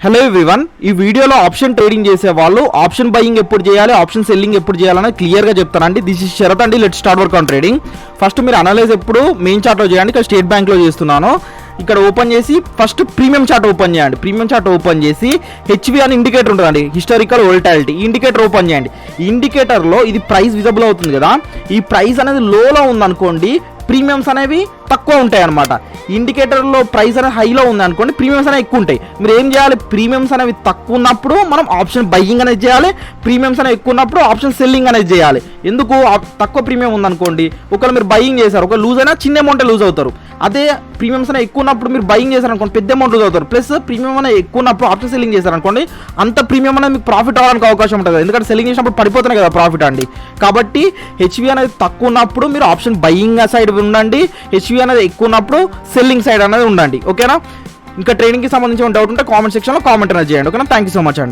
Hello everyone, ఈ వీడియోలో option trading చేసే వాళ్ళు ఆప్షన్ బయింగ్ ఎప్పుడు చేయాలి, ఆప్షన్ సెల్లింగ్ ఎప్పుడు చేయాలని క్లియర్గా చెప్తానండి. దిస్ ఇస్ శరత్ అండి. Let's start work on trading. First మీరు అనలైజ్ ఎప్పుడు మెయిన్ చార్ట్లో చేయండి. ఇక్కడ స్టేట్ బ్యాంక్లో చేస్తున్నాను. ఇక్కడ ఓపెన్ చేసి ఫస్ట్ ప్రీమియం చార్ట్ ఓపెన్ చేయండి. ప్రీమియం చార్ట్ ఓపెన్ చేసి హెచ్వి అని ఇండికేటర్ ఉంటుందండి, హిస్టారికల్ వోల్టాలిటీ. ఈ ఇండికేటర్ ఓపెన్ చేయండి. ఈ ఇండికేటర్లో ఇది ప్రైస్ విజిబుల్ అవుతుంది కదా, ఈ ప్రైస్ అనేది లోలో ఉందనుకోండి, ప్రీమియమ్స్ అనేవి తక్కువ ఉంటాయి అనమాట. ఇండికేటర్లో ప్రైస్ అనేది హైలో ఉంది అనుకోండి, ప్రీమియమ్స్ అనేవి ఎక్కువ ఉంటాయి. మీరు ఏం చేయాలి, ప్రీమియమ్స్ అనేవి తక్కువ ఉన్నప్పుడు మనం ఆప్షన్ బయ్యింగ్ అనేది చేయాలి, ప్రీమియమ్స్ అనేవి ఎక్కువ ఉన్నప్పుడు ఆప్షన్ సెల్లింగ్ అనేది చేయాలి. ఎందుకు, తక్కువ ప్రీమియం ఉందనుకోండి, ఒకవేళ మీరు బయ్యింగ్ చేశారు, ఒక లూజ్ అయినా చిన్న అమౌంట్ లూజ్ అవుతారు. అదే ప్రీమియమ్స్ అనేవి ఎక్కువ ఉన్నప్పుడు మీరు బయ్యింగ్ చేశారనుకోండి, పెద్ద అమౌంట్ లూజ్ అవుతారు. ప్లస్ ప్రీమియం అనేది ఎక్కువ ఉన్నప్పుడు ఆప్షన్ సెల్లింగ్ చేశారనుకోండి, అంత ప్రీమియం అనేది మీకు ప్రాఫిట్ అవడానికి అవకాశం ఉంటుంది. ఎందుకంటే సెల్లింగ్ చేసినప్పుడు పడిపోతున్నాయి కదా ప్రాఫిట్ అండి. కాబట్టి హెచ్వి అనేది తక్కువ ఉన్నప్పుడు మీరు ఆప్షన్ బయ్యింగ్ సైడ్ ఉండండి, హెచ్వి అనేది ఎక్కువ ఉన్నప్పుడు సెల్లింగ్ సైడ్ అనేది ఉండండి. ఓకేనా? ఇంకా ట్రేడింగ్కి సంబంధించిన డౌట్ ఉంటే కామెంట్ సెక్షన్లో కామెంట్ అనేది చేయండి. ఓకేనా? థ్యాంక్ యూ సో మచ్ అండి.